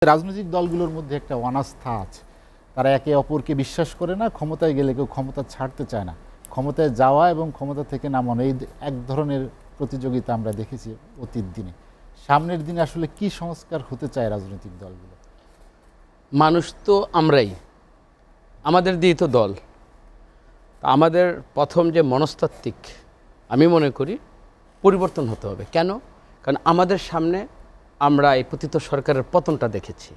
রাজনৈতিক দলগুলোর মধ্যে একটা অনাস্থা আছে। তারা একে অপরকে বিশ্বাস করে না, ক্ষমতায় গেলে কেউ ক্ষমতা ছাড়তে চায় না। ক্ষমতায় যাওয়া এবং ক্ষমতা থেকে নামানো এই এক ধরনের প্রতিযোগিতা আমরা দেখেছি অতীত দিনে। সামনের দিনে আসলে কি সংস্কার হতে চায় রাজনৈতিক দলগুলো? মানুষ তো আমরাই, আমাদের দিয়ে তো দল। আমাদের প্রথম যে মনস্তাত্ত্বিক আমি মনে করি পরিবর্তন হতে হবে। কেন? কারণ আমাদের সামনে আমরা এই পতিত সরকারের পতনটা দেখেছি,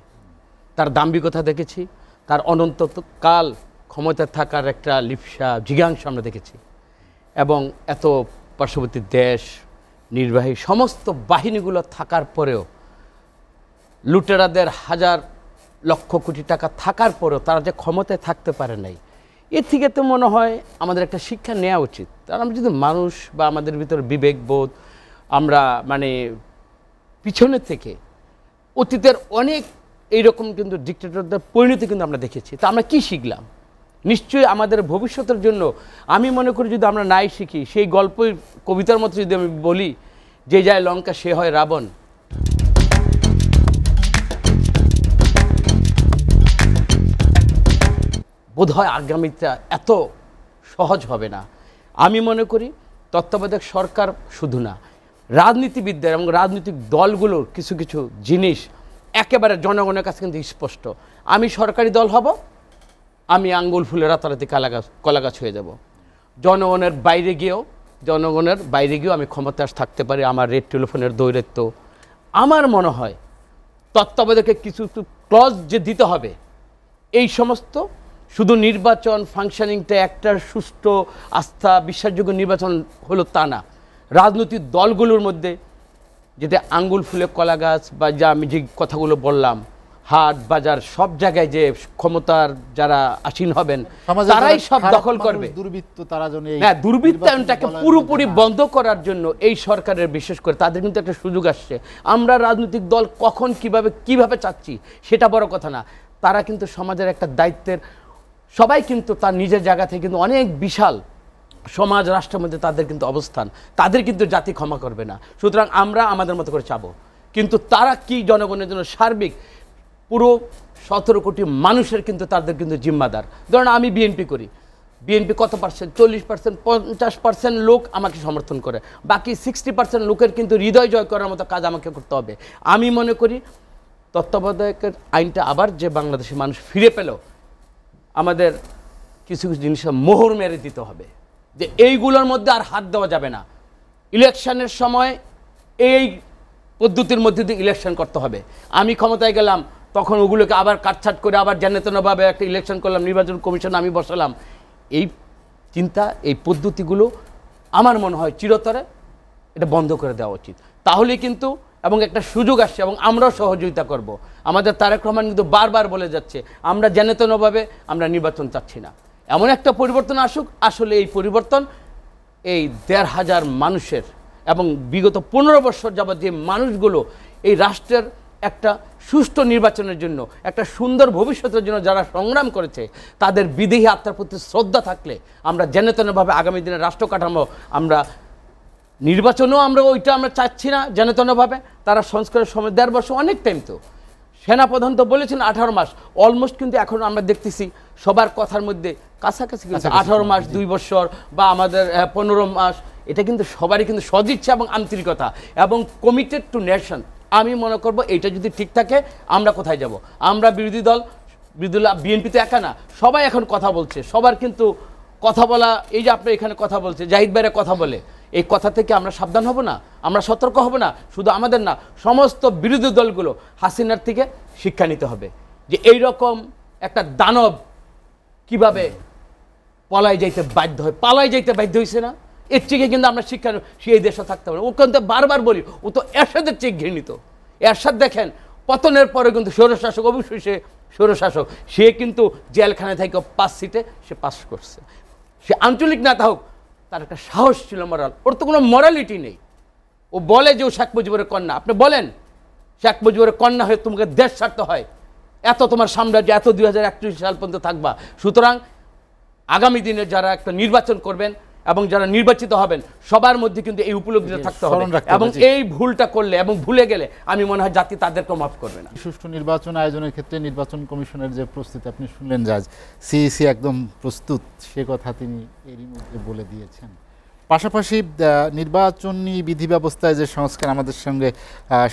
তার দাম্ভিকতা দেখেছি, তার অনন্তকাল ক্ষমতায় থাকার একটা লিপ্সা জিজ্ঞাংস আমরা দেখেছি। এবং এত পার্শ্ববর্তী দেশ, নির্বাহী সমস্ত বাহিনীগুলো থাকার পরেও, লুটেরাদের হাজার লক্ষ কোটি টাকা থাকার পরেও তারা যে ক্ষমতায় থাকতে পারে নাই, এর থেকে তো মনে হয় আমাদের একটা শিক্ষা নেওয়া উচিত। কারণ আমরা যদি মানুষ বা আমাদের ভিতরে বিবেকবোধ, আমরা পিছনে থেকে অতীতের অনেক এইরকম কিন্তু ডিক্টেটরদের পরিণতি কিন্তু আমরা দেখেছি। তা আমরা কি শিখলাম? নিশ্চয়ই আমাদের ভবিষ্যতের জন্য আমি মনে করি যদি আমরা নাই শিখি, সেই গল্পের কবিতার মতো যদি আমি বলি, যে যায় লঙ্কা সে হয় রাবণ, বোধ হয় আগামীটা এত সহজ হবে না। আমি মনে করি তত্ত্বাবধায়ক সরকার শুধু না, রাজনীতিবিদদের এবং রাজনৈতিক দলগুলোর কিছু কিছু জিনিস একেবারে জনগণের কাছে কিন্তু স্পষ্ট। আমি সরকারি দল হব, আমি আঙ্গুল ফুলে রাতারাতি কলাগাছ হয়ে যাব। জনগণের বাইরে গিয়েও আমি ক্ষমতায় থাকতে পারি, আমার রেড টেলিফোনের দৌরাত্ম্য। আমার মনে হয় তত্ত্বাবধায়কে কিছু ক্লজ যে দিতে হবে, এই সমস্ত শুধু নির্বাচন ফাংশনিংটা একটা সুষ্ঠু আস্থা বিশ্বাসযোগ্য নির্বাচন হলো তা না। রাজনৈতিক দলগুলোর মধ্যে যেটা আঙ্গুল ফুলে কলা গাছ বা যা আমি যে কথাগুলো বললাম, হাট বাজার সব জায়গায় যে ক্ষমতার যারা আসীন হবেন তারাই সব দখল করবে। হ্যাঁ, দুর্বৃত্তায়নটাকে পুরোপুরি বন্ধ করার জন্য এই সরকারের বিশেষ করে তাদের কিন্তু একটা সুযোগ আসছে। আমরা রাজনৈতিক দল কখন কিভাবে চাচ্ছি সেটা বড় কথা না, তারা কিন্তু সমাজের একটা দায়িত্বের, সবাই কিন্তু তার নিজের জায়গা থেকে কিন্তু অনেক বিশাল সমাজ রাষ্ট্রের মধ্যে তাদের কিন্তু অবস্থান, তাদের কিন্তু জাতি ক্ষমা করবে না। সুতরাং আমরা আমাদের মতো করে চাবো, কিন্তু তারা কি জনগণের জন্য সার্বিক পুরো 17 কোটি মানুষের কিন্তু তাদের কিন্তু জিম্মাদার। ধরুন আমি বিএনপি করি, বিএনপি কত পার্সেন্ট? 40%, 50% লোক আমাকে সমর্থন করে, বাকি 60% লোকের কিন্তু হৃদয় জয় করার মতো কাজ আমাকে করতে হবে। আমি মনে করি তত্ত্বাবধায়কের আইনটা আবার যে বাংলাদেশের মানুষ ফিরে পেল, আমাদের কিছু কিছু জিনিসের মোহর মেরে দিতে হবে, যে এইগুলোর মধ্যে আর হাত দেওয়া যাবে না। ইলেকশনের সময় এই পদ্ধতির মধ্যে দিয়ে ইলেকশন করতে হবে। আমি ক্ষমতায় গেলাম, তখন ওগুলোকে আবার কাটছাট করে আবার জানেতনভাবে একটা ইলেকশন করলাম, নির্বাচন কমিশন আমি বসালাম। এই চিন্তা, এই পদ্ধতিগুলো আমার মনে হয় চিরতরে এটা বন্ধ করে দেওয়া উচিত। তাহলে কিন্তু এবং একটা সুযোগ আসছে এবং আমরাও সহযোগিতা করব। আমাদের তারেক রহমান কিন্তু বারবার বলে যাচ্ছে আমরা জানেতনভাবে আমরা নির্বাচন চাচ্ছি না। এমন একটা পরিবর্তন আসুক, আসলে এই পরিবর্তন এই 1,500 মানুষের এবং বিগত 15 বছর যাবত যে মানুষগুলো এই রাষ্ট্রের একটা সুষ্ঠু নির্বাচনের জন্য, একটা সুন্দর ভবিষ্যতের জন্য যারা সংগ্রাম করেছে, তাদের বিদেহী আত্মার প্রতি শ্রদ্ধা থাকলে আমরা জেনেতনভাবে আগামী দিনের রাষ্ট্র কাঠামো, আমরা নির্বাচনেও আমরা ওইটা আমরা চাচ্ছি না জেনেতনভাবে। তারা সংস্কারের সময় 1.5 বছর অনেক টাইম, তো সেনাপ্রধান তো বলেছেন 18 মাস, অলমোস্ট কিন্তু এখন আমরা দেখতেছি সবার কথার মধ্যে কাছাকাছি 18 মাস, 2 বছর বা আমাদের 15 মাস। এটা কিন্তু সবারই কিন্তু সদিচ্ছা এবং আন্তরিকতা এবং কমিটেড টু নেশন। আমি মনে করব এইটা যদি ঠিক থাকে, আমরা কোথায় যাব? আমরা বিরোধী দল বিএনপি তো একা না, সবাই এখন কথা বলছে, সবার কিন্তু কথা বলা, এই যে আপনি এখানে কথা বলছে, জাহিদ ভাইরা কথা বলে, এই কথা থেকে আমরা সাবধান হব না? আমরা সতর্ক হব না? শুধু আমাদের না, সমস্ত বিরোধী দলগুলো হাসিনার থেকে শিক্ষা নিতে হবে যে এই রকম একটা দানব কিভাবে পালাই যাইতে বাধ্য হয়েছে না, এর থেকে কিন্তু আমরা শিক্ষা সেই দেশে থাকতে পারি। ও কিন্তু বারবার বলি, ও তো এরশাদের চেয়ে ঘৃণিত। এরশাদ দেখেন পতনের পরে কিন্তু স্বৈরশাসক, অবশ্যই সে স্বৈরশাসক, সে কিন্তু জেলখানায় থেকে 5 সিটে সে পাস করছে। সে আঞ্চলিক নেতা হোক, তার একটা সাহস ছিল, মরাল, ওর তো কোনো মরালিটি নেই। ও বলে যে ও শেখ মুজিবুরের কন্যা। আপনি বলেন শেখ মুজিবুরের কন্যা হয়ে তোমাকে দেশ ছাড়তে হয়, এত তোমার সাম্রাজ্য, এত 2031 সাল পর্যন্ত থাকবা। সুতরাং আগামী দিনে যারা একটা নির্বাচন করবেন, এবং যারা নির্বাচিত হবেন সবার মধ্যে কিন্তু এই উপলব্ধিটা থাকতে হবে স্মরণ রাখতে হবে, এবং জি। এই ভুলটা করলে এবং ভুলে গেলে আমি মনে হয় জাতি তাদেরকে মাফ করবে না। সুষ্ঠু নির্বাচন আয়োজনের ক্ষেত্রে নির্বাচন কমিশনের যে প্রস্তুতি আপনি শুনলেন, জাজ সিইসি একদম প্রস্তুত, সে কথা তিনি এরই মধ্যে বলে দিয়েছেন। পাশাপাশি নির্বাচনী বিধি ব্যবস্থায় যে সংস্কার, আমাদের সঙ্গে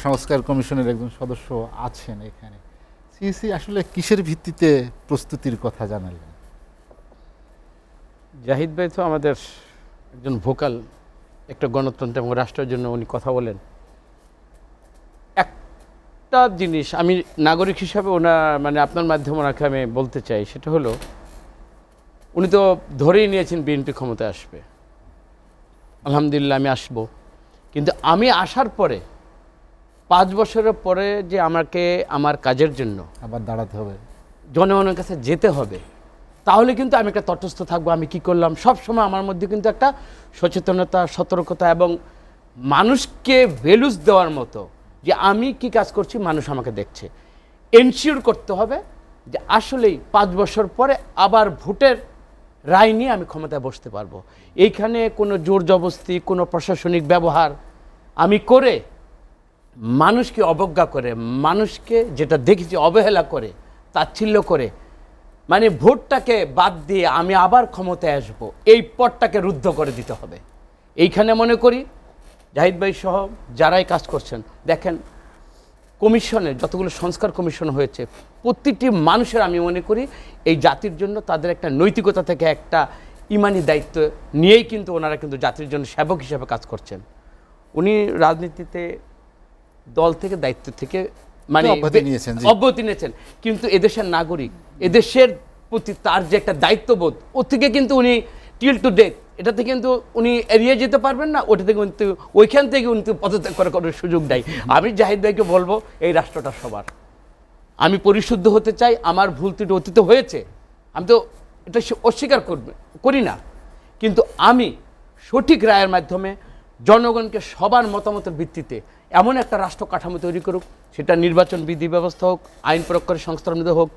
সংস্কার কমিশনের একজন সদস্য আছেন এখানে, সিইসি আসলে কিসের ভিত্তিতে প্রস্তুতির কথা জানালেন? জাহিদ ভাই তো আমাদের একজন ভোকাল, একটা গণতন্ত্র এবং রাষ্ট্রের জন্য উনি কথা বলেন। একটা জিনিস আমি নাগরিক হিসাবে মানে আপনার মাধ্যমে ওনাকে আমি বলতে চাই, সেটা হলো উনি তো ধরেই নিয়েছেন বিএনপি ক্ষমতায় আসবে, আলহামদুলিল্লাহ আমি আসব, কিন্তু আমি আসার পরে 5 বছরের পরে যে আমাকে আমার কাজের জন্য আবার দাঁড়াতে হবে, জনগণের কাছে যেতে হবে, তাহলে কিন্তু আমি একটা তটস্থ থাকবো। আমি কি করলাম সব সময় আমার মধ্যে কিন্তু একটা সচেতনতা, সতর্কতা এবং মানুষকে ভ্যালুস দেওয়ার মতো যে আমি কি কাজ করছি মানুষ আমাকে দেখছে, এনশিওর করতে হবে যে আসলেই 5 বছর পরে আবার ভোটের রায় নিয়ে আমি ক্ষমতায় বসতে পারবো। এইখানে কোনো জোর জবরদস্তি, কোনো প্রশাসনিক ব্যবহার আমি করে, মানুষকে অবজ্ঞা করে, মানুষকে যেটা দেখেছি অবহেলা করে, তাচ্ছিল্য করে, মানে ভোটটাকে বাদ দিয়ে আমি আবার ক্ষমতায় আসবো, এই পথটাকে রুদ্ধ করে দিতে হবে। এইখানে মনে করি জাহিদ ভাই সহ যারাই কাজ করছেন, দেখেন কমিশনের যতগুলো সংস্কার কমিশন হয়েছে, প্রতিটি মানুষের আমি মনে করি এই জাতির জন্য তাদের একটা নৈতিকতা থেকে একটা ইমানি দায়িত্ব নিয়েই কিন্তু ওনারা কিন্তু জাতির জন্য সেবক হিসেবে কাজ করছেন। উনি রাজনীতিতে দল থেকে দায়িত্ব থেকে মানে অব্যাহতি নিয়েছেন, জি। অব্যাহতি নিয়েছেন, কিন্তু এদেশের নাগরিক, এদেশের প্রতি তার যে একটা দায়িত্ববোধ, ওর থেকে কিন্তু উনি টিল টু ডেথ এটাতে কিন্তু উনি এড়িয়ে যেতে পারবেন না, ওটা থেকে কিন্তু ওইখান থেকে উনি পদত্যাগ করার কোনো সুযোগ নাই। আমি জাহিদ ভাইকে বলবো এই রাষ্ট্রটা সবার, আমি পরিশুদ্ধ হতে চাই, আমার ভুল ত্রুটি অতীতে হয়েছে, আমি তো এটা অস্বীকার করি না, কিন্তু আমি সঠিক রায়ের মাধ্যমে জনগণকে সবার মতামতের ভিত্তিতে এমন একটা রাষ্ট্র কাঠামো তৈরি করুক, সেটা নির্বাচন বিধি ব্যবস্থা হোক, আইন প্রয়োগকারী সংস্থার মধ্যে হোক,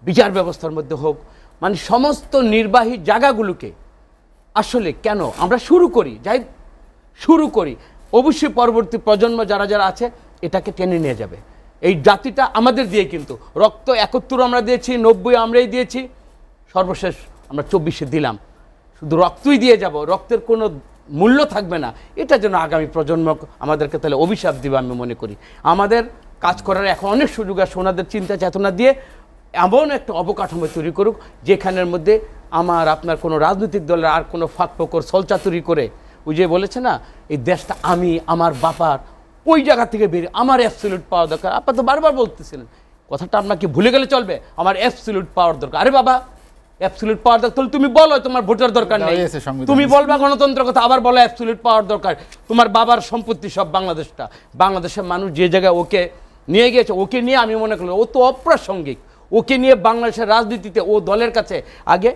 বিচার ব্যবস্থার মধ্যে হোক, মানে সমস্ত নির্বাহী জায়গাগুলোকে আসলে কেন আমরা শুরু করি, অবশ্যই পরবর্তী প্রজন্ম যারা যারা আছে এটাকে টেনে নিয়ে যাবে। এই জাতিটা আমাদের দিয়ে কিন্তু রক্ত 71 আমরা দিয়েছি, 90 আমরাই দিয়েছি, সর্বশেষ আমরা 24 দিলাম, শুধু রক্তই দিয়ে যাব, রক্তের কোনো মূল্য থাকবে না। এটা যেন আগামী প্রজন্ম আমাদেরকে তাহলে অভিশাপ দিবে আমি মনে করি। আমাদের কাজ করার এখন অনেক সুযোগ আছে, ওনাদের চিন্তা চেতনা দিয়ে এমন একটা অবকাঠামো তৈরি করুক যেখানের মধ্যে আমার আপনার কোনো রাজনৈতিক দলের আর কোনো ফাঁক ফোকর ছলচাতুরি করে, ওই যে বলেছে না এই দেশটা আমি আমার বাবার, ওই জায়গা থেকে বেরিয়ে আমার অ্যাবসলিউট পাওয়ার দরকার। আপনার তো বারবার বলতেছিলেন, কথাটা আপনাকে ভুলে গেলে চলবে, আমার অ্যাবসলিউট পাওয়ার দরকার। আরে বাবা, অ্যাবসলিউট পাওয়ার দরকার, তাহলে তুমি বলো তোমার ভোটের দরকার নেই, তুমি বলবা গণতন্ত্র কথা, আবার বলো অ্যাবসলিউট পাওয়ার দরকার। তোমার বাবার সম্পত্তি সব বাংলাদেশটা, বাংলাদেশের মানুষ যে জায়গায় ওকে নিয়ে গিয়েছে, ওকে নিয়ে আমি মনে করলাম ও তো অপ্রাসঙ্গিক, ওকে নিয়ে বাংলাদেশের রাজনীতিতে ও দলের কাছে আগে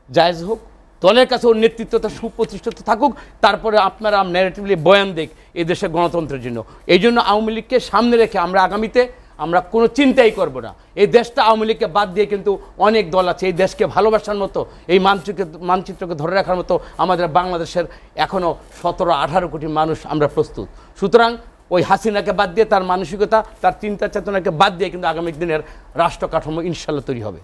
জায়েজ হোক, দলের কাছে ওর নেতৃত্বটা সুপ্রতিষ্ঠিত থাকুক, তারপরে আপনারা ন্যারেটিভলি বয়ান দেখ এই দেশের গণতন্ত্রের জন্য। এই জন্য আওয়ামী লীগকে সামনে রেখে আমরা আগামীতে আমরা কোনো চিন্তাই করব না। এই দেশটা আওয়ামী লীগকে বাদ দিয়ে কিন্তু অনেক দল আছে, এই দেশকে ভালোবাসার মতো, এই মানচিত্রকে ধরে রাখার মতো আমাদের বাংলাদেশের এখনও 17-18 কোটি মানুষ আমরা প্রস্তুত। সুতরাং ওই হাসিনাকে বাদ দিয়ে, তার মানসিকতা, তার চিন্তা চেতনাকে বাদ দিয়ে কিন্তু আগামী দিনের রাষ্ট্র কাঠামো ইনশাল্লাহ তৈরি হবে।